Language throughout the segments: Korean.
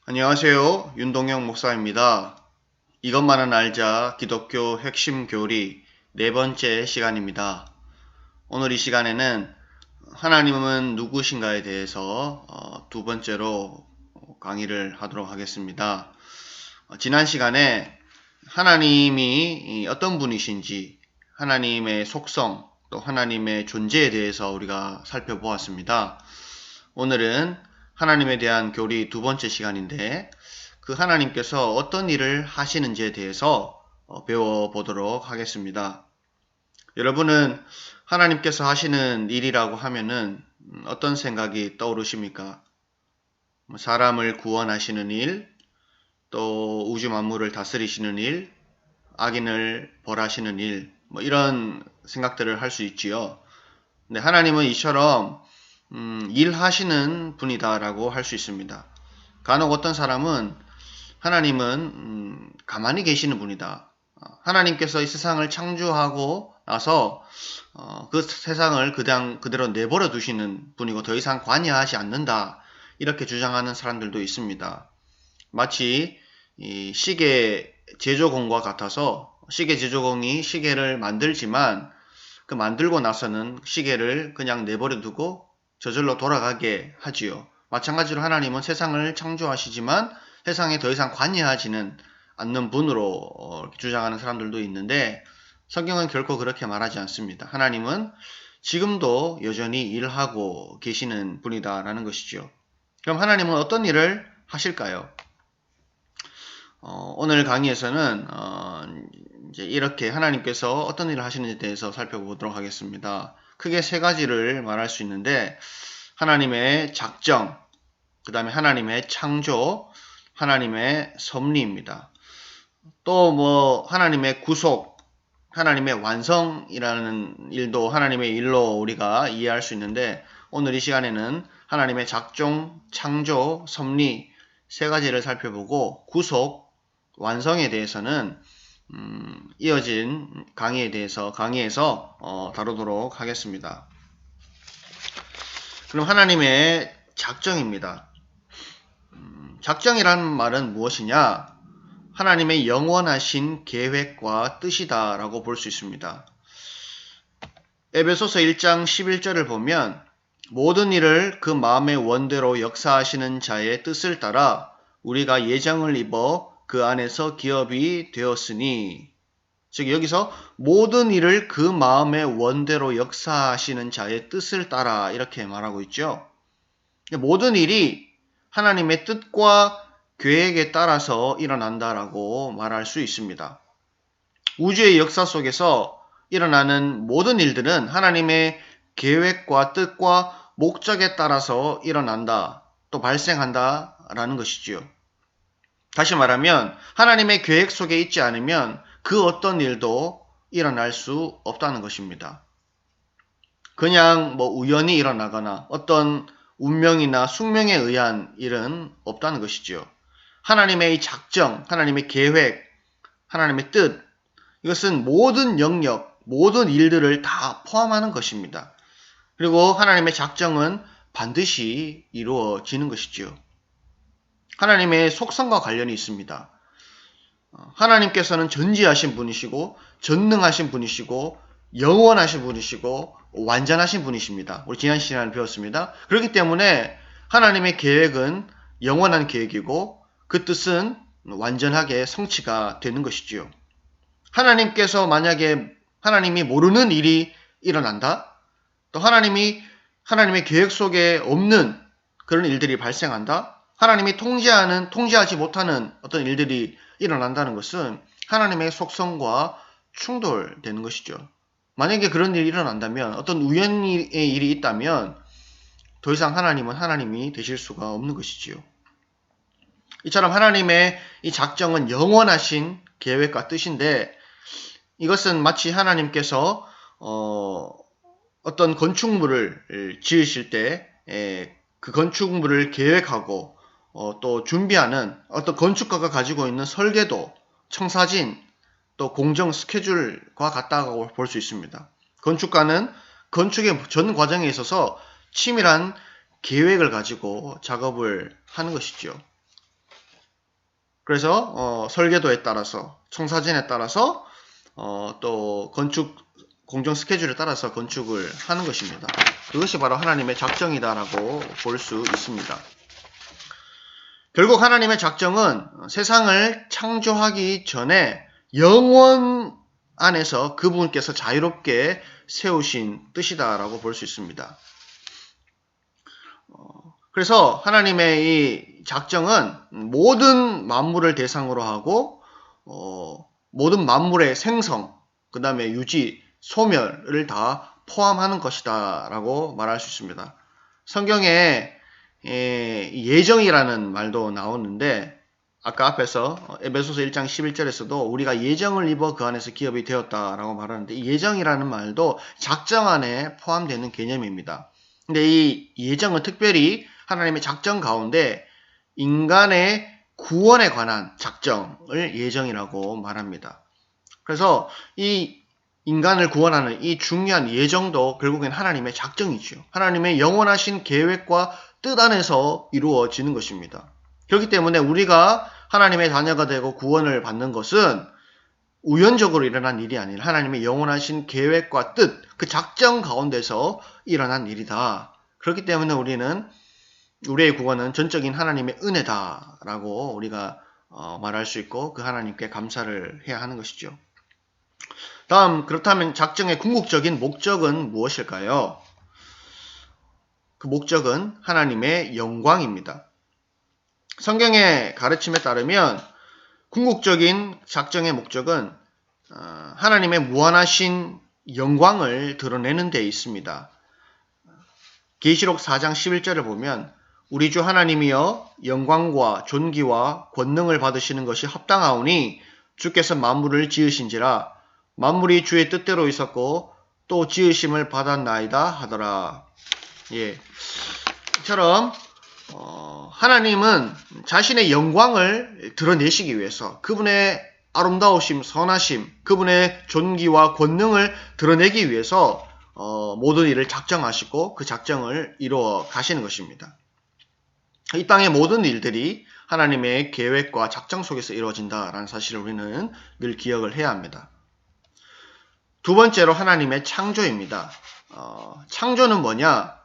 안녕하세요. 윤동영 목사입니다. 이것만은 알자 기독교 핵심 교리 네 번째 시간입니다. 오늘 이 시간에는 하나님은 누구신가에 대해서 두 번째로 강의를 하도록 하겠습니다. 지난 시간에 하나님이 어떤 분이신지 하나님의 속성 또 하나님의 존재에 대해서 우리가 살펴보았습니다. 오늘은 하나님에 대한 교리 두 번째 시간인데 그 하나님께서 어떤 일을 하시는지에 대해서 배워보도록 하겠습니다. 여러분은 하나님께서 하시는 일이라고 하면은 어떤 생각이 떠오르십니까? 사람을 구원하시는 일, 또 우주 만물을 다스리시는 일, 악인을 벌하시는 일, 이런 생각들을 할 수 있지요. 근데 하나님은 이처럼 일하시는 분이다라고 할 수 있습니다. 간혹 어떤 사람은 하나님은 가만히 계시는 분이다. 하나님께서 이 세상을 창조하고 나서 그 세상을 그대로 내버려 두시는 분이고 더 이상 관여하지 않는다. 이렇게 주장하는 사람들도 있습니다. 마치 이 시계 제조공과 같아서 시계 제조공이 시계를 만들지만 그 만들고 나서는 시계를 그냥 내버려 두고 저절로 돌아가게 하지요. 마찬가지로 하나님은 세상을 창조하시지만 세상에 더 이상 관여하지는 않는 분으로 주장하는 사람들도 있는데 성경은 결코 그렇게 말하지 않습니다. 하나님은 지금도 여전히 일하고 계시는 분이다라는 것이죠. 그럼 하나님은 어떤 일을 하실까요? 오늘 강의에서는 이제 이렇게 하나님께서 어떤 일을 하시는지에 대해서 살펴보도록 하겠습니다. 크게 세 가지를 말할 수 있는데 하나님의 작정, 그 다음에 하나님의 창조, 하나님의 섭리입니다. 또 하나님의 구속, 하나님의 완성이라는 일도 하나님의 일로 우리가 이해할 수 있는데 오늘 이 시간에는 하나님의 작정, 창조, 섭리 세 가지를 살펴보고 구속, 완성에 대해서는 이어진 강의에서 다루도록 하겠습니다. 그럼 하나님의 작정입니다. 작정이라는 말은 무엇이냐? 하나님의 영원하신 계획과 뜻이다 라고 볼 수 있습니다. 에베소서 1장 11절을 보면 모든 일을 그 마음의 원대로 역사하시는 자의 뜻을 따라 우리가 예정을 입어 그 안에서 기업이 되었으니, 즉 여기서 모든 일을 그 마음의 원대로 역사하시는 자의 뜻을 따라 이렇게 말하고 있죠. 모든 일이 하나님의 뜻과 계획에 따라서 일어난다라고 말할 수 있습니다. 우주의 역사 속에서 일어나는 모든 일들은 하나님의 계획과 뜻과 목적에 따라서 일어난다, 또 발생한다라는 것이지요. 다시 말하면 하나님의 계획 속에 있지 않으면 그 어떤 일도 일어날 수 없다는 것입니다. 그냥 우연히 일어나거나 어떤 운명이나 숙명에 의한 일은 없다는 것이지요. 하나님의 이 작정, 하나님의 계획, 하나님의 뜻, 이것은 모든 영역, 모든 일들을 다 포함하는 것입니다. 그리고 하나님의 작정은 반드시 이루어지는 것이지요. 하나님의 속성과 관련이 있습니다. 하나님께서는 전지하신 분이시고 전능하신 분이시고 영원하신 분이시고 완전하신 분이십니다. 우리 지난 시간에 배웠습니다. 그렇기 때문에 하나님의 계획은 영원한 계획이고 그 뜻은 완전하게 성취가 되는 것이지요. 하나님께서 만약에 하나님이 모르는 일이 일어난다? 또 하나님의 계획 속에 없는 그런 일들이 발생한다? 하나님이 통제하지 못하는 어떤 일들이 일어난다는 것은 하나님의 속성과 충돌되는 것이죠. 만약에 그런 일이 일어난다면, 어떤 우연의 일이 있다면 더 이상 하나님은 하나님이 되실 수가 없는 것이지요. 이처럼 하나님의 이 작정은 영원하신 계획과 뜻인데 이것은 마치 하나님께서 어떤 건축물을 지으실 때 그 건축물을 계획하고 또 준비하는 어떤 건축가가 가지고 있는 설계도, 청사진, 또 공정 스케줄과 같다고 볼 수 있습니다. 건축가는 건축의 전 과정에 있어서 치밀한 계획을 가지고 작업을 하는 것이죠. 그래서 설계도에 따라서, 청사진에 따라서 또 건축 공정 스케줄에 따라서 건축을 하는 것입니다. 그것이 바로 하나님의 작정이다라고 볼 수 있습니다. 결국 하나님의 작정은 세상을 창조하기 전에 영원 안에서 그분께서 자유롭게 세우신 뜻이다라고 볼 수 있습니다. 그래서 하나님의 이 작정은 모든 만물을 대상으로 하고 모든 만물의 생성, 그 다음에 유지, 소멸을 다 포함하는 것이다 라고 말할 수 있습니다. 성경에 예정이라는 말도 나오는데 아까 앞에서 에베소서 1장 11절에서도 우리가 예정을 입어 그 안에서 기업이 되었다라고 말하는데 이 예정이라는 말도 작정 안에 포함되는 개념입니다. 근데 이 예정은 특별히 하나님의 작정 가운데 인간의 구원에 관한 작정을 예정이라고 말합니다. 그래서 이 인간을 구원하는 이 중요한 예정도 결국엔 하나님의 작정이죠. 하나님의 영원하신 계획과 뜻 안에서 이루어지는 것입니다. 그렇기 때문에 우리가 하나님의 자녀가 되고 구원을 받는 것은 우연적으로 일어난 일이 아니라 하나님의 영원하신 계획과 뜻, 그 작정 가운데서 일어난 일이다. 그렇기 때문에 우리의 구원은 전적인 하나님의 은혜다라고 우리가 말할 수 있고 그 하나님께 감사를 해야 하는 것이죠. 다음, 그렇다면 작정의 궁극적인 목적은 무엇일까요? 그 목적은 하나님의 영광입니다. 성경의 가르침에 따르면 궁극적인 작정의 목적은 하나님의 무한하신 영광을 드러내는 데 있습니다. 계시록 4장 11절을 보면 우리 주 하나님이여 영광과 존귀와 권능을 받으시는 것이 합당하오니 주께서 만물을 지으신지라 만물이 주의 뜻대로 있었고 또 지으심을 받았나이다 하더라. 예, 이처럼 하나님은 자신의 영광을 드러내시기 위해서 그분의 아름다우심, 선하심, 그분의 존귀와 권능을 드러내기 위해서 모든 일을 작정하시고 그 작정을 이루어 가시는 것입니다. 이 땅의 모든 일들이 하나님의 계획과 작정 속에서 이루어진다라는 사실을 우리는 늘 기억을 해야 합니다. 두 번째로 하나님의 창조입니다. 창조는 뭐냐?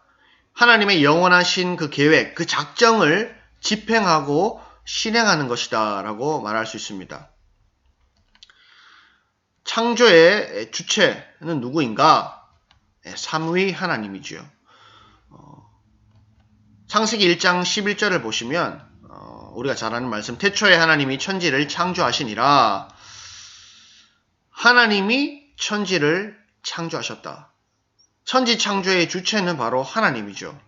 하나님의 영원하신 그 계획, 그 작정을 집행하고 실행하는 것이다 라고 말할 수 있습니다. 창조의 주체는 누구인가? 삼위 하나님이죠. 창세기 1장 11절을 보시면 우리가 잘 아는 말씀, 태초에 하나님이 천지를 창조하시니라. 하나님이 천지를 창조하셨다. 천지 창조의 주체는 바로 하나님이죠.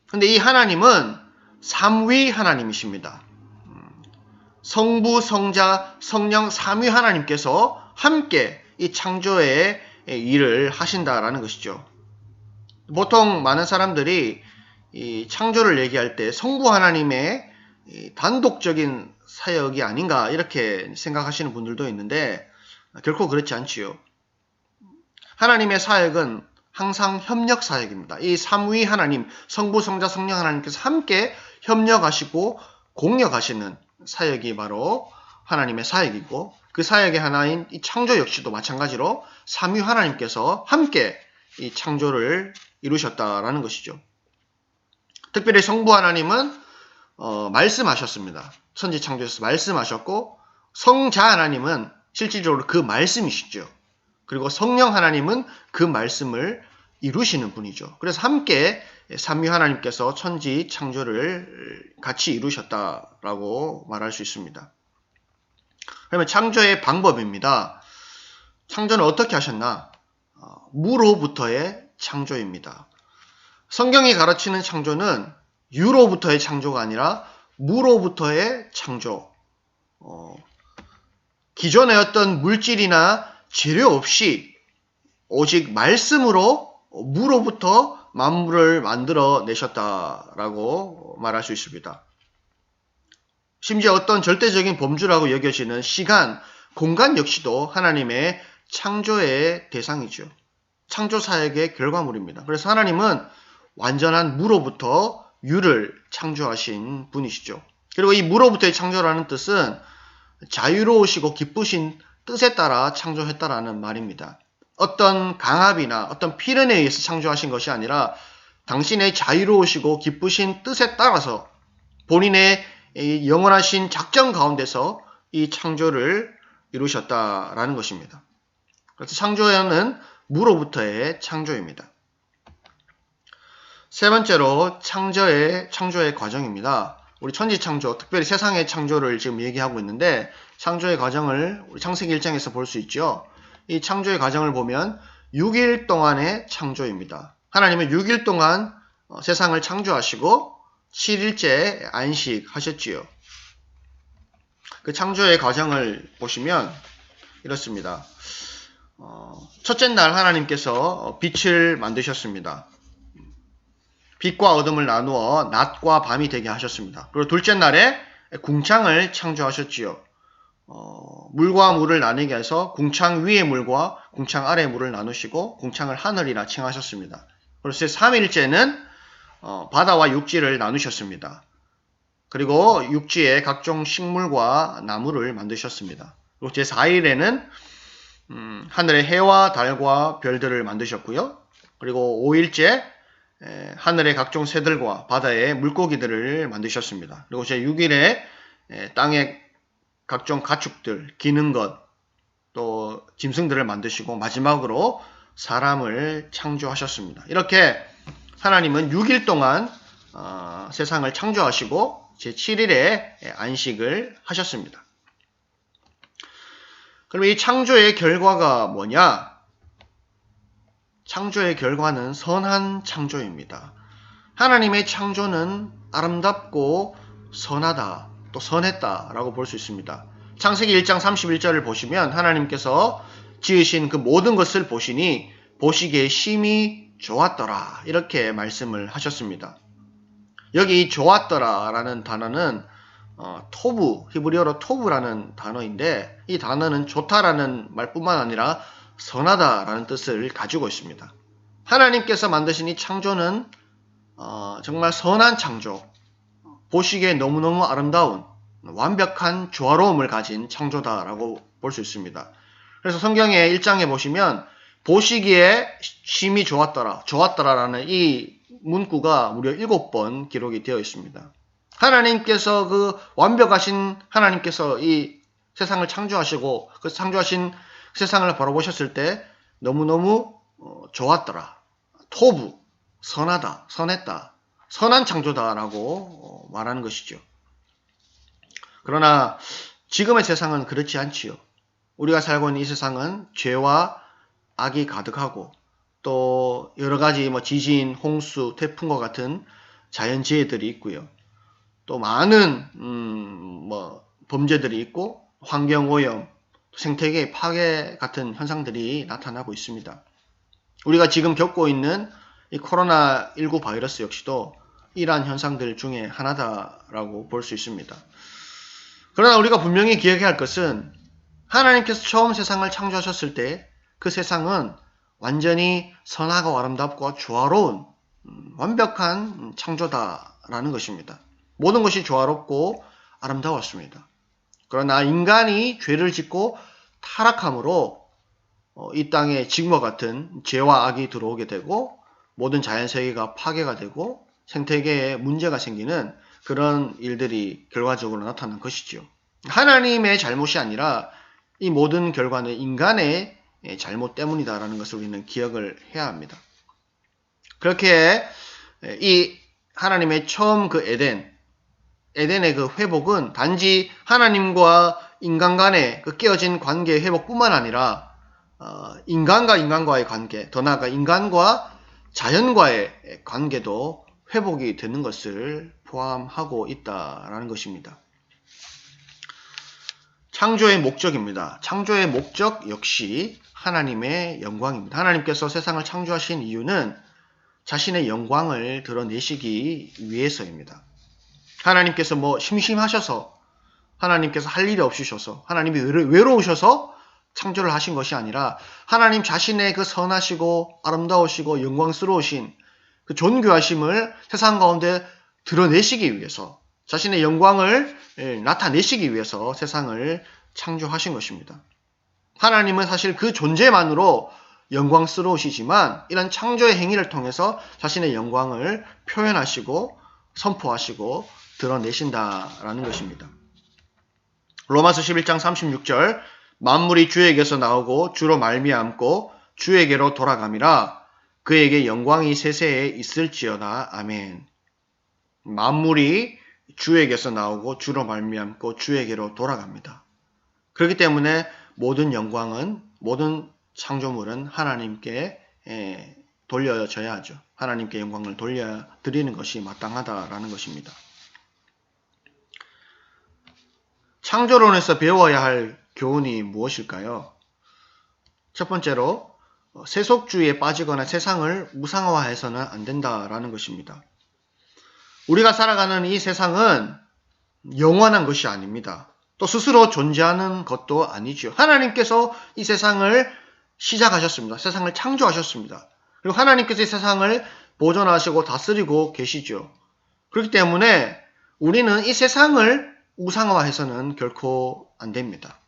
근데 이 하나님은 삼위 하나님이십니다. 성부, 성자, 성령 삼위 하나님께서 함께 이 창조의 일을 하신다라는 것이죠. 보통 많은 사람들이 이 창조를 얘기할 때 성부 하나님의 단독적인 사역이 아닌가 이렇게 생각하시는 분들도 있는데 결코 그렇지 않지요. 하나님의 사역은 항상 협력 사역입니다. 이 삼위 하나님, 성부, 성자, 성령 하나님께서 함께 협력하시고 공력하시는 사역이 바로 하나님의 사역이고 그 사역의 하나인 이 창조 역시도 마찬가지로 삼위 하나님께서 함께 이 창조를 이루셨다라는 것이죠. 특별히 성부 하나님은 말씀하셨습니다. 천지 창조에서 말씀하셨고 성자 하나님은 실질적으로 그 말씀이시죠. 그리고 성령 하나님은 그 말씀을 이루시는 분이죠. 그래서 함께 삼위 하나님께서 천지 창조를 같이 이루셨다라고 말할 수 있습니다. 그러면 창조의 방법입니다. 창조는 어떻게 하셨나? 무로부터의 창조입니다. 성경이 가르치는 창조는 유로부터의 창조가 아니라 무로부터의 창조. 기존의 어떤 물질이나 재료 없이 오직 말씀으로 무로부터 만물을 만들어 내셨다라고 말할 수 있습니다. 심지어 어떤 절대적인 범주라고 여겨지는 시간, 공간 역시도 하나님의 창조의 대상이죠. 창조 사역의 결과물입니다. 그래서 하나님은 완전한 무로부터 유를 창조하신 분이시죠. 그리고 이 무로부터의 창조라는 뜻은 자유로우시고 기쁘신 뜻에 따라 창조했다라는 말입니다. 어떤 강압이나 어떤 필연에 의해서 창조하신 것이 아니라 당신의 자유로우시고 기쁘신 뜻에 따라서 본인의 영원하신 작정 가운데서 이 창조를 이루셨다라는 것입니다. 그래서 창조는 무로부터의 창조입니다. 세 번째로 창조의 과정입니다. 우리 천지창조, 특별히 세상의 창조를 지금 얘기하고 있는데 창조의 과정을 우리 창세기 1장에서 볼 수 있죠. 이 창조의 과정을 보면 6일 동안의 창조입니다. 하나님은 6일 동안 세상을 창조하시고 7일째 안식하셨지요. 그 창조의 과정을 보시면 이렇습니다. 첫째 날 하나님께서 빛을 만드셨습니다. 빛과 어둠을 나누어 낮과 밤이 되게 하셨습니다. 그리고 둘째 날에 궁창을 창조하셨지요. 물과 물을 나누게 해서 궁창 위의 물과 궁창 아래의 물을 나누시고 궁창을 하늘이라 칭하셨습니다. 그리고 3일째는 바다와 육지를 나누셨습니다. 그리고 육지에 각종 식물과 나무를 만드셨습니다. 그리고 제4일에는 하늘의 해와 달과 별들을 만드셨고요. 그리고 5일째 하늘의 각종 새들과 바다의 물고기들을 만드셨습니다. 그리고 제6일에 땅의 각종 가축들, 기는 것, 또 짐승들을 만드시고 마지막으로 사람을 창조하셨습니다. 이렇게 하나님은 6일 동안 세상을 창조하시고 제7일에 안식을 하셨습니다. 그럼 이 창조의 결과가 뭐냐? 창조의 결과는 선한 창조입니다. 하나님의 창조는 아름답고 선하다, 또 선했다라고 볼 수 있습니다. 창세기 1장 31절을 보시면 하나님께서 지으신 그 모든 것을 보시니 보시기에 심히 좋았더라 이렇게 말씀을 하셨습니다. 여기 좋았더라라는 단어는 토부, 히브리어로 토부라는 단어인데 이 단어는 좋다라는 말뿐만 아니라 선하다라는 뜻을 가지고 있습니다. 하나님께서 만드신 이 창조는 정말 선한 창조, 보시기에 너무너무 아름다운 완벽한 조화로움을 가진 창조다라고 볼 수 있습니다. 그래서 성경의 1장에 보시면 보시기에 심히 좋았더라라는 이 문구가 무려 7번 기록이 되어 있습니다. 하나님께서 그 완벽하신 하나님께서 이 세상을 창조하시고 그 창조하신 세상을 바라보셨을 때 너무너무 좋았더라. 토부, 선하다, 선했다, 선한 창조다라고 말하는 것이죠. 그러나 지금의 세상은 그렇지 않지요. 우리가 살고 있는 이 세상은 죄와 악이 가득하고 또 여러 가지 지진, 홍수, 태풍과 같은 자연재해들이 있고요. 또 많은 범죄들이 있고 환경오염, 생태계 파괴 같은 현상들이 나타나고 있습니다. 우리가 지금 겪고 있는 이 코로나19 바이러스 역시도 이러한 현상들 중에 하나다라고 볼 수 있습니다. 그러나 우리가 분명히 기억해야 할 것은 하나님께서 처음 세상을 창조하셨을 때 그 세상은 완전히 선하고 아름답고 조화로운 완벽한 창조다라는 것입니다. 모든 것이 조화롭고 아름다웠습니다. 그러나 인간이 죄를 짓고 타락함으로 이 땅에 지금과 같은 죄와 악이 들어오게 되고 모든 자연세계가 파괴가 되고 생태계에 문제가 생기는 그런 일들이 결과적으로 나타난 것이지요. 하나님의 잘못이 아니라 이 모든 결과는 인간의 잘못 때문이다라는 것을 우리는 기억을 해야 합니다. 그렇게 이 하나님의 처음 그 에덴의 그 회복은 단지 하나님과 인간 간의 그 깨어진 관계의 회복뿐만 아니라 인간과 인간과의 관계, 더 나아가 인간과 자연과의 관계도 회복이 되는 것을 포함하고 있다라는 것입니다. 창조의 목적입니다. 창조의 목적 역시 하나님의 영광입니다. 하나님께서 세상을 창조하신 이유는 자신의 영광을 드러내시기 위해서입니다. 하나님께서 심심하셔서 하나님께서 할 일이 없으셔서 하나님이 외로우셔서 창조를 하신 것이 아니라 하나님 자신의 그 선하시고 아름다우시고 영광스러우신 그 존귀하심을 세상 가운데 드러내시기 위해서 자신의 영광을 나타내시기 위해서 세상을 창조하신 것입니다. 하나님은 사실 그 존재만으로 영광스러우시지만 이런 창조의 행위를 통해서 자신의 영광을 표현하시고 선포하시고 드러내신다라는 것입니다. 로마서 11장 36절 만물이 주에게서 나오고 주로 말미암고 주에게로 돌아감이라 그에게 영광이 세세에 있을지어다. 아멘. 만물이 주에게서 나오고 주로 말미암고 주에게로 돌아갑니다. 그렇기 때문에 모든 영광은 모든 창조물은 하나님께 돌려져야 하죠. 하나님께 영광을 돌려드리는 것이 마땅하다라는 것입니다. 창조론에서 배워야 할 교훈이 무엇일까요? 첫 번째로 세속주의에 빠지거나 세상을 우상화해서는 안 된다라는 것입니다. 우리가 살아가는 이 세상은 영원한 것이 아닙니다. 또 스스로 존재하는 것도 아니죠. 하나님께서 이 세상을 시작하셨습니다. 세상을 창조하셨습니다. 그리고 하나님께서 이 세상을 보존하시고 다스리고 계시죠. 그렇기 때문에 우리는 이 세상을 우상화해서는 결코 안 됩니다.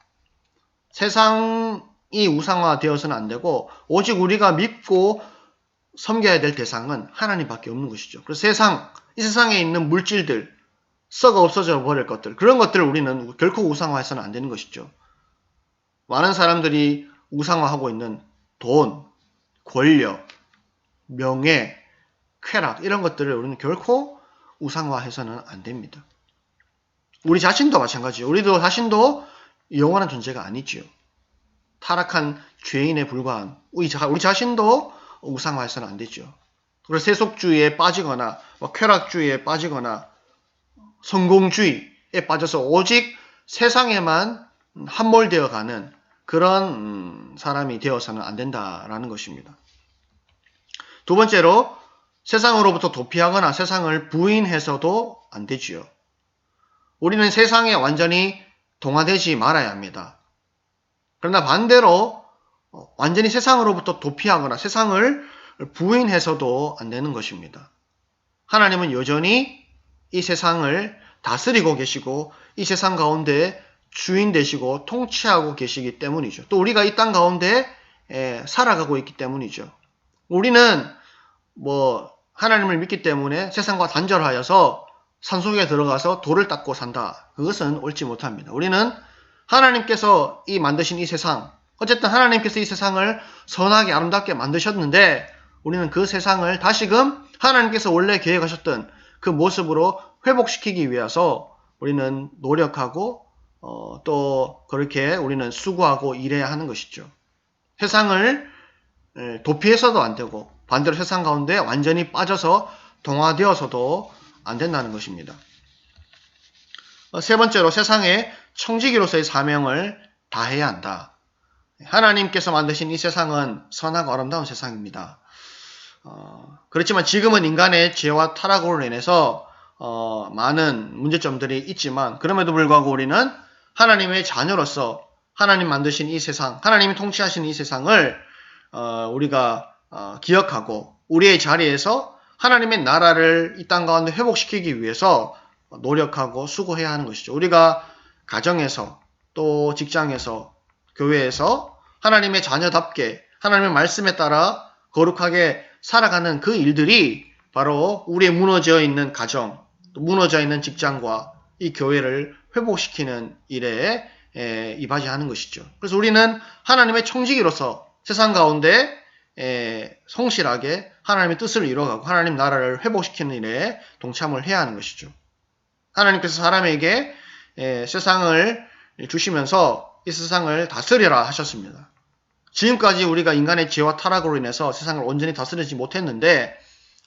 세상이 우상화되어서는 안 되고 오직 우리가 믿고 섬겨야 될 대상은 하나님밖에 없는 것이죠. 그래서 이 세상에 있는 물질들, 썩어 없어져 버릴 것들, 그런 것들을 우리는 결코 우상화해서는 안 되는 것이죠. 많은 사람들이 우상화하고 있는 돈, 권력, 명예, 쾌락 이런 것들을 우리는 결코 우상화해서는 안 됩니다. 우리 자신도 마찬가지예요. 우리도 자신도 영원한 존재가 아니지요. 타락한 죄인에 불과한 우리 자신도 우상화해서는 안 되죠. 그래서 세속주의에 빠지거나 쾌락주의에 빠지거나 성공주의에 빠져서 오직 세상에만 함몰되어 가는 그런 사람이 되어서는 안 된다라는 것입니다. 두 번째로 세상으로부터 도피하거나 세상을 부인해서도 안 되지요. 우리는 세상에 완전히 동화되지 말아야 합니다. 그러나 반대로 완전히 세상으로부터 도피하거나 세상을 부인해서도 안 되는 것입니다. 하나님은 여전히 이 세상을 다스리고 계시고 이 세상 가운데 주인 되시고 통치하고 계시기 때문이죠. 또 우리가 이 땅 가운데 살아가고 있기 때문이죠. 우리는 하나님을 믿기 때문에 세상과 단절하여서 산속에 들어가서 돌을 닦고 산다. 그것은 옳지 못합니다. 우리는 하나님께서 만드신 이 세상, 어쨌든 하나님께서 이 세상을 선하게 아름답게 만드셨는데 우리는 그 세상을 다시금 하나님께서 원래 계획하셨던 그 모습으로 회복시키기 위해서 우리는 노력하고 또 그렇게 우리는 수고하고 일해야 하는 것이죠. 세상을 도피해서도 안 되고 반대로 세상 가운데 완전히 빠져서 동화되어서도 안 된다는 것입니다. 세 번째로 세상의 청지기로서의 사명을 다해야 한다. 하나님께서 만드신 이 세상은 선하고 아름다운 세상입니다. 그렇지만 지금은 인간의 죄와 타락으로 인해서 많은 문제점들이 있지만 그럼에도 불구하고 우리는 하나님의 자녀로서 하나님 만드신 이 세상, 하나님이 통치하시는 이 세상을 우리가 기억하고 우리의 자리에서 하나님의 나라를 이 땅 가운데 회복시키기 위해서 노력하고 수고해야 하는 것이죠. 우리가 가정에서 또 직장에서 교회에서 하나님의 자녀답게 하나님의 말씀에 따라 거룩하게 살아가는 그 일들이 바로 우리의 무너져 있는 가정, 또 무너져 있는 직장과 이 교회를 회복시키는 일에 이바지하는 것이죠. 그래서 우리는 하나님의 청지기로서 세상 가운데 성실하게 하나님의 뜻을 이뤄가고 하나님 나라를 회복시키는 일에 동참을 해야 하는 것이죠. 하나님께서 사람에게 세상을 주시면서 이 세상을 다스리라 하셨습니다. 지금까지 우리가 인간의 죄와 타락으로 인해서 세상을 온전히 다스리지 못했는데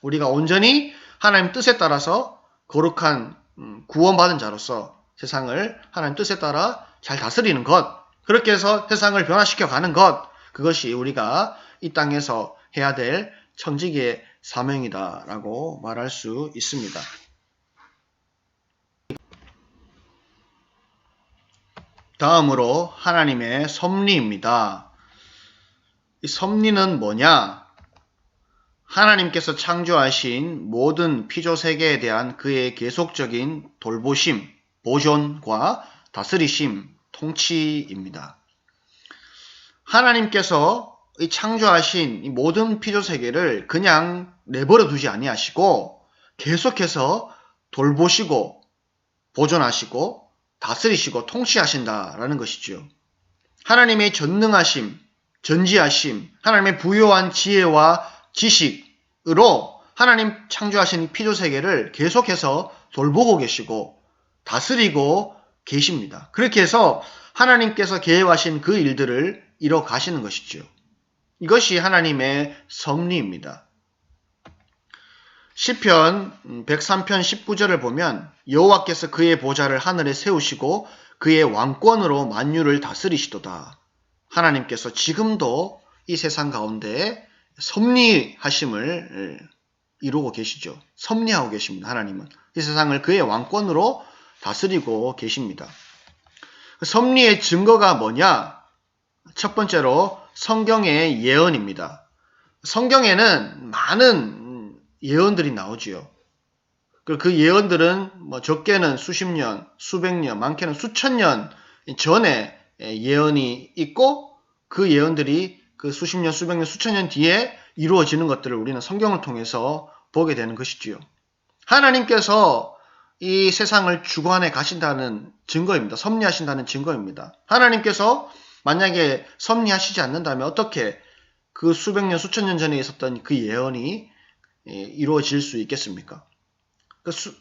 우리가 온전히 하나님 뜻에 따라서 거룩한 구원받은 자로서 세상을 하나님 뜻에 따라 잘 다스리는 것, 그렇게 해서 세상을 변화시켜 가는 것, 그것이 우리가 이 땅에서 해야 될 청지기의 사명이다라고 말할 수 있습니다. 다음으로 하나님의 섭리입니다. 이 섭리는 뭐냐? 하나님께서 창조하신 모든 피조 세계에 대한 그의 계속적인 돌보심, 보존과 다스리심, 통치입니다. 하나님께서 이 창조하신 이 모든 피조 세계를 그냥 내버려 두지 아니하시고 계속해서 돌보시고 보존하시고 다스리시고 통치하신다라는 것이죠. 하나님의 전능하심, 전지하심, 하나님의 부요한 지혜와 지식으로 하나님 창조하신 피조 세계를 계속해서 돌보고 계시고 다스리고 계십니다. 그렇게 해서 하나님께서 계획하신 그 일들을 이뤄 가시는 것이죠. 이것이 하나님의 섭리입니다. 시편 103편 19절을 보면 여호와께서 그의 보좌를 하늘에 세우시고 그의 왕권으로 만유를 다스리시도다. 하나님께서 지금도 이 세상 가운데 섭리하심을 이루고 계시죠. 섭리하고 계십니다. 하나님은 이 세상을 그의 왕권으로 다스리고 계십니다. 섭리의 증거가 뭐냐? 첫 번째로 성경의 예언입니다. 성경에는 많은 예언들이 나오지요. 그 예언들은 적게는 수십 년, 수백 년, 많게는 수천 년 전에 예언이 있고 그 예언들이 그 수십 년, 수백 년, 수천 년 뒤에 이루어지는 것들을 우리는 성경을 통해서 보게 되는 것이지요. 하나님께서 이 세상을 주관해 가신다는 증거입니다. 섭리하신다는 증거입니다. 하나님께서 만약에 섭리하시지 않는다면 어떻게 그 수백 년, 수천 년 전에 있었던 그 예언이 이루어질 수 있겠습니까?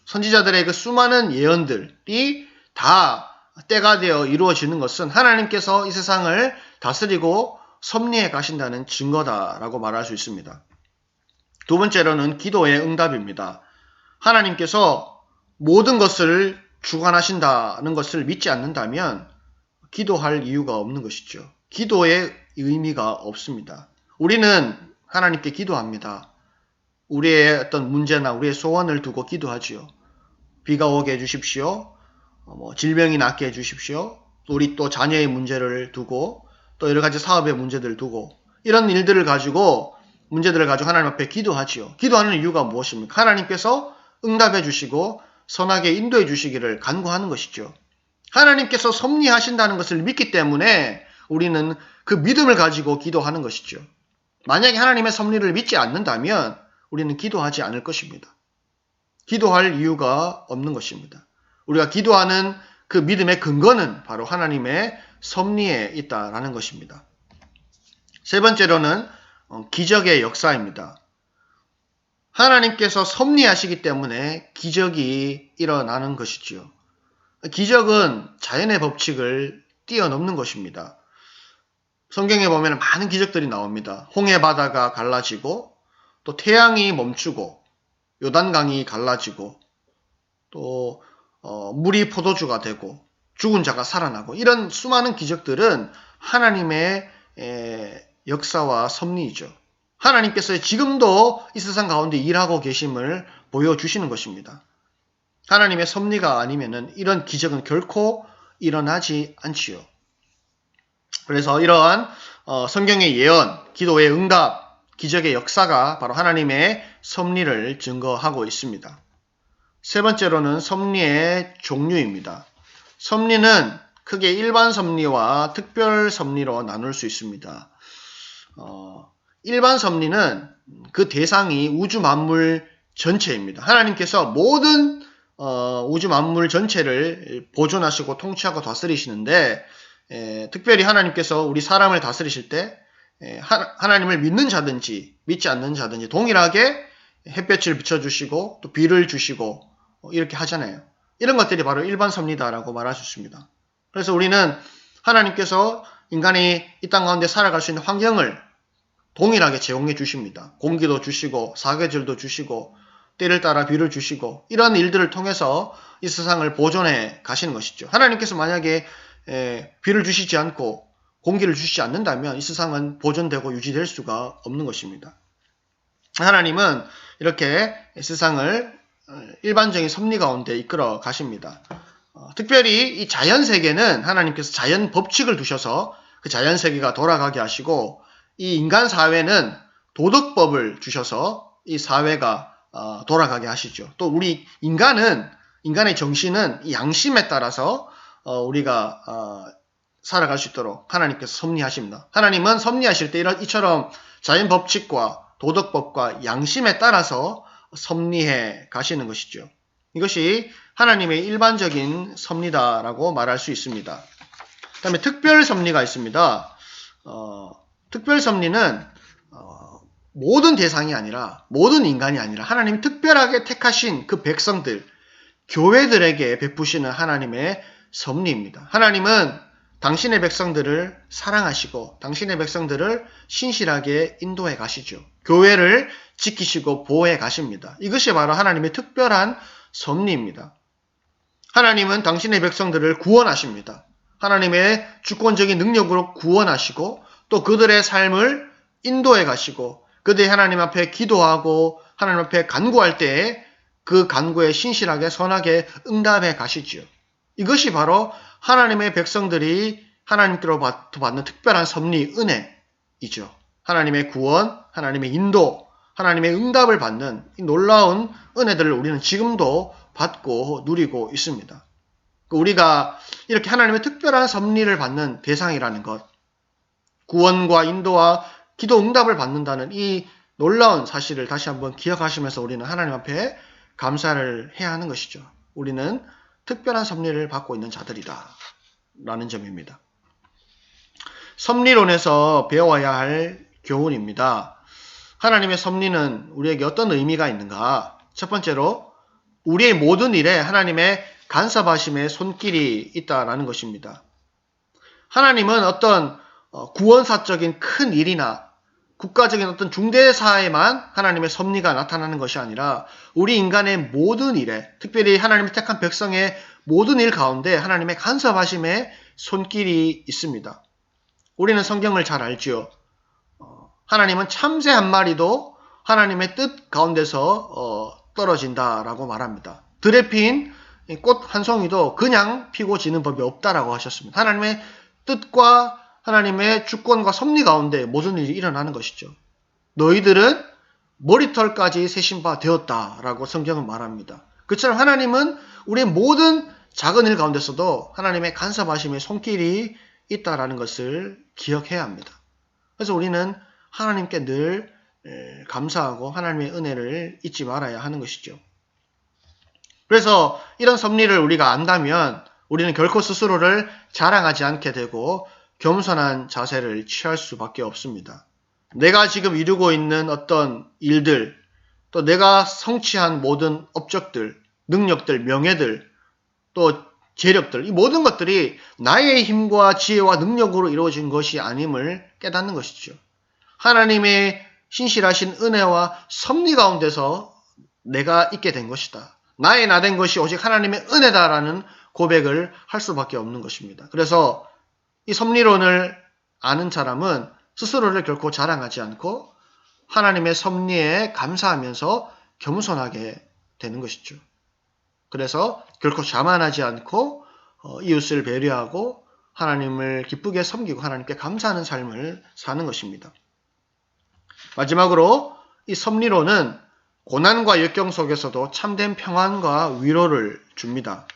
선지자들의 그 수많은 예언들이 다 때가 되어 이루어지는 것은 하나님께서 이 세상을 다스리고 섭리해 가신다는 증거다라고 말할 수 있습니다. 두 번째로는 기도의 응답입니다. 하나님께서 모든 것을 주관하신다는 것을 믿지 않는다면 기도할 이유가 없는 것이죠. 기도의 의미가 없습니다. 우리는 하나님께 기도합니다. 우리의 어떤 문제나 우리의 소원을 두고 기도하지요. 비가 오게 해주십시오. 질병이 낫게 해주십시오. 우리 또 자녀의 문제를 두고 또 여러 가지 사업의 문제들을 두고 이런 일들을 가지고 문제들을 가지고 하나님 앞에 기도하지요. 기도하는 이유가 무엇입니까? 하나님께서 응답해 주시고 선하게 인도해 주시기를 간구하는 것이죠. 하나님께서 섭리하신다는 것을 믿기 때문에 우리는 그 믿음을 가지고 기도하는 것이죠. 만약에 하나님의 섭리를 믿지 않는다면 우리는 기도하지 않을 것입니다. 기도할 이유가 없는 것입니다. 우리가 기도하는 그 믿음의 근거는 바로 하나님의 섭리에 있다라는 것입니다. 세 번째로는 기적의 역사입니다. 하나님께서 섭리하시기 때문에 기적이 일어나는 것이지요. 기적은 자연의 법칙을 뛰어넘는 것입니다. 성경에 보면 많은 기적들이 나옵니다. 홍해 바다가 갈라지고 또 태양이 멈추고 요단강이 갈라지고 또 물이 포도주가 되고 죽은 자가 살아나고 이런 수많은 기적들은 하나님의 역사와 섭리이죠. 하나님께서 지금도 이 세상 가운데 일하고 계심을 보여주시는 것입니다. 하나님의 섭리가 아니면은 이런 기적은 결코 일어나지 않지요. 그래서 이러한 성경의 예언, 기도의 응답, 기적의 역사가 바로 하나님의 섭리를 증거하고 있습니다. 세 번째로는 섭리의 종류입니다. 섭리는 크게 일반 섭리와 특별 섭리로 나눌 수 있습니다. 일반 섭리는 그 대상이 우주 만물 전체입니다. 하나님께서 모든 우주 만물 전체를 보존하시고 통치하고 다스리시는데 특별히 하나님께서 우리 사람을 다스리실 때 하나님을 믿는 자든지 믿지 않는 자든지 동일하게 햇볕을 비춰주시고 또 비를 주시고 이렇게 하잖아요. 이런 것들이 바로 일반 섭리다라고 말할 수 있습니다. 그래서 우리는 하나님께서 인간이 이 땅 가운데 살아갈 수 있는 환경을 동일하게 제공해 주십니다. 공기도 주시고 사계절도 주시고 때를 따라 비를 주시고 이런 일들을 통해서 이 세상을 보존해 가시는 것이죠. 하나님께서 만약에 비를 주시지 않고 공기를 주시지 않는다면 이 세상은 보존되고 유지될 수가 없는 것입니다. 하나님은 이렇게 세상을 일반적인 섭리 가운데 이끌어 가십니다. 특별히 이 자연세계는 하나님께서 자연 법칙을 두셔서 그 자연세계가 돌아가게 하시고 이 인간 사회는 도덕법을 주셔서 이 사회가 돌아가게 하시죠. 또 우리 인간의 정신은 이 양심에 따라서 우리가 살아갈 수 있도록 하나님께서 섭리하십니다. 하나님은 섭리하실 때 이처럼 자연 법칙과 도덕법과 양심에 따라서 섭리해 가시는 것이죠. 이것이 하나님의 일반적인 섭리다라고 말할 수 있습니다. 그 다음에 특별 섭리가 있습니다. 특별 섭리는 모든 대상이 아니라, 모든 인간이 아니라 하나님이 특별하게 택하신 그 백성들, 교회들에게 베푸시는 하나님의 섭리입니다. 하나님은 당신의 백성들을 사랑하시고 당신의 백성들을 신실하게 인도해 가시죠. 교회를 지키시고 보호해 가십니다. 이것이 바로 하나님의 특별한 섭리입니다. 하나님은 당신의 백성들을 구원하십니다. 하나님의 주권적인 능력으로 구원하시고 또 그들의 삶을 인도해 가시고 그들이 하나님 앞에 기도하고 하나님 앞에 간구할 때에 그 간구에 신실하게 선하게 응답해 가시지요. 이것이 바로 하나님의 백성들이 하나님께로부터 받는 특별한 섭리, 은혜이죠. 하나님의 구원, 하나님의 인도, 하나님의 응답을 받는 이 놀라운 은혜들을 우리는 지금도 받고 누리고 있습니다. 우리가 이렇게 하나님의 특별한 섭리를 받는 대상이라는 것, 구원과 인도와 기도 응답을 받는다는 이 놀라운 사실을 다시 한번 기억하시면서 우리는 하나님 앞에 감사를 해야 하는 것이죠. 우리는 특별한 섭리를 받고 있는 자들이다 라는 점입니다. 섭리론에서 배워야 할 교훈입니다. 하나님의 섭리는 우리에게 어떤 의미가 있는가? 첫 번째로 우리의 모든 일에 하나님의 간섭하심의 손길이 있다라는 것입니다. 하나님은 어떤 구원사적인 큰 일이나 국가적인 어떤 중대사에만 하나님의 섭리가 나타나는 것이 아니라 우리 인간의 모든 일에, 특별히 하나님의 택한 백성의 모든 일 가운데 하나님의 간섭하심의 손길이 있습니다. 우리는 성경을 잘 알지요. 하나님은 참새 한 마리도 하나님의 뜻 가운데서 떨어진다라고 말합니다. 들에 핀 꽃 한 송이도 그냥 피고 지는 법이 없다라고 하셨습니다. 하나님의 뜻과 하나님의 주권과 섭리 가운데 모든 일이 일어나는 것이죠. 너희들은 머리털까지 세신 바 되었다라고 성경은 말합니다. 그처럼 하나님은 우리의 모든 작은 일 가운데서도 하나님의 간섭하심의 손길이 있다라는 것을 기억해야 합니다. 그래서 우리는 하나님께 늘 감사하고 하나님의 은혜를 잊지 말아야 하는 것이죠. 그래서 이런 섭리를 우리가 안다면 우리는 결코 스스로를 자랑하지 않게 되고 겸손한 자세를 취할 수밖에 없습니다. 내가 지금 이루고 있는 어떤 일들, 또 내가 성취한 모든 업적들, 능력들, 명예들, 또 재력들, 이 모든 것들이 나의 힘과 지혜와 능력으로 이루어진 것이 아님을 깨닫는 것이죠. 하나님의 신실하신 은혜와 섭리 가운데서 내가 있게 된 것이다. 나의 나 된 것이 오직 하나님의 은혜다라는 고백을 할 수밖에 없는 것입니다. 그래서 이 섭리론을 아는 사람은 스스로를 결코 자랑하지 않고 하나님의 섭리에 감사하면서 겸손하게 되는 것이죠. 그래서 결코 자만하지 않고 이웃을 배려하고 하나님을 기쁘게 섬기고 하나님께 감사하는 삶을 사는 것입니다. 마지막으로 이 섭리론은 고난과 역경 속에서도 참된 평안과 위로를 줍니다.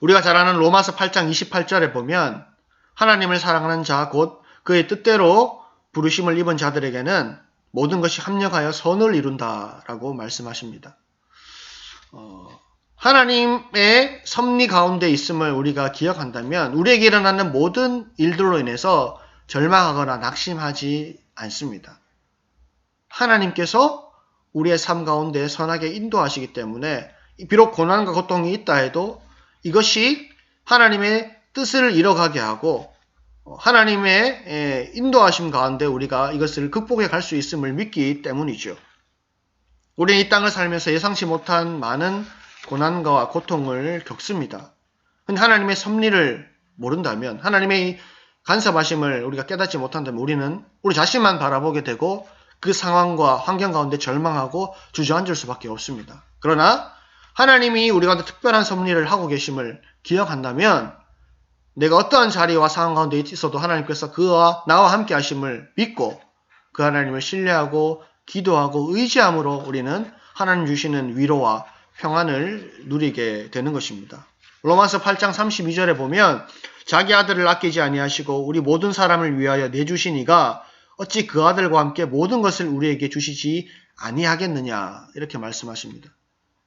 우리가 잘 아는 로마서 8장 28절에 보면 하나님을 사랑하는 자 곧 그의 뜻대로 부르심을 입은 자들에게는 모든 것이 합력하여 선을 이룬다라고 말씀하십니다. 하나님의 섭리 가운데 있음을 우리가 기억한다면 우리에게 일어나는 모든 일들로 인해서 절망하거나 낙심하지 않습니다. 하나님께서 우리의 삶 가운데 선하게 인도하시기 때문에 비록 고난과 고통이 있다 해도 이것이 하나님의 뜻을 이뤄가게 하고 하나님의 인도하심 가운데 우리가 이것을 극복해 갈 수 있음을 믿기 때문이죠. 우리는 이 땅을 살면서 예상치 못한 많은 고난과 고통을 겪습니다. 근데 하나님의 섭리를 모른다면, 하나님의 간섭하심을 우리가 깨닫지 못한다면 우리는 우리 자신만 바라보게 되고 그 상황과 환경 가운데 절망하고 주저앉을 수밖에 없습니다. 그러나 하나님이 우리 가운데 특별한 섭리를 하고 계심을 기억한다면 내가 어떠한 자리와 상황 가운데 있어도 하나님께서 그와 나와 함께 하심을 믿고 그 하나님을 신뢰하고 기도하고 의지함으로 우리는 하나님 주시는 위로와 평안을 누리게 되는 것입니다. 로마서 8장 32절에 보면 자기 아들을 아끼지 아니하시고 우리 모든 사람을 위하여 내주시니가 어찌 그 아들과 함께 모든 것을 우리에게 주시지 아니하겠느냐 이렇게 말씀하십니다.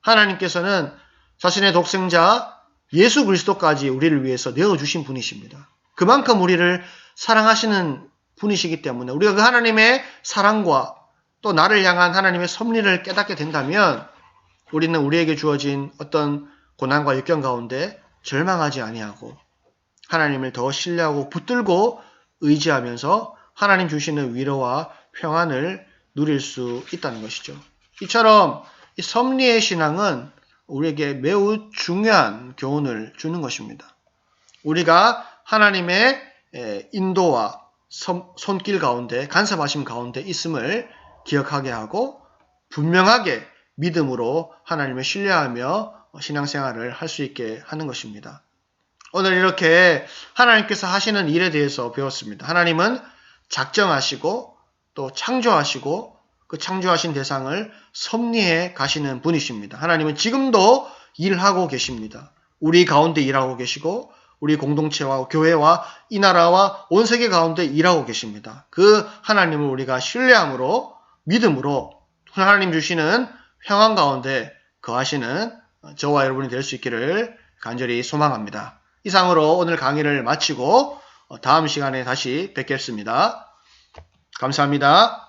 하나님께서는 자신의 독생자 예수 그리스도까지 우리를 위해서 내어주신 분이십니다. 그만큼 우리를 사랑하시는 분이시기 때문에 우리가 그 하나님의 사랑과 또 나를 향한 하나님의 섭리를 깨닫게 된다면 우리는 우리에게 주어진 어떤 고난과 역경 가운데 절망하지 아니하고 하나님을 더 신뢰하고 붙들고 의지하면서 하나님 주시는 위로와 평안을 누릴 수 있다는 것이죠. 이처럼 이 섭리의 신앙은 우리에게 매우 중요한 교훈을 주는 것입니다. 우리가 하나님의 인도와 손길 가운데 간섭하심 가운데 있음을 기억하게 하고 분명하게 믿음으로 하나님을 신뢰하며 신앙생활을 할 수 있게 하는 것입니다. 오늘 이렇게 하나님께서 하시는 일에 대해서 배웠습니다. 하나님은 작정하시고 또 창조하시고 그 창조하신 대상을 섭리해 가시는 분이십니다. 하나님은 지금도 일하고 계십니다. 우리 가운데 일하고 계시고 우리 공동체와 교회와 이 나라와 온 세계 가운데 일하고 계십니다. 그 하나님을 우리가 신뢰함으로 믿음으로 하나님 주시는 평안 가운데 거하시는 저와 여러분이 될 수 있기를 간절히 소망합니다. 이상으로 오늘 강의를 마치고 다음 시간에 다시 뵙겠습니다. 감사합니다.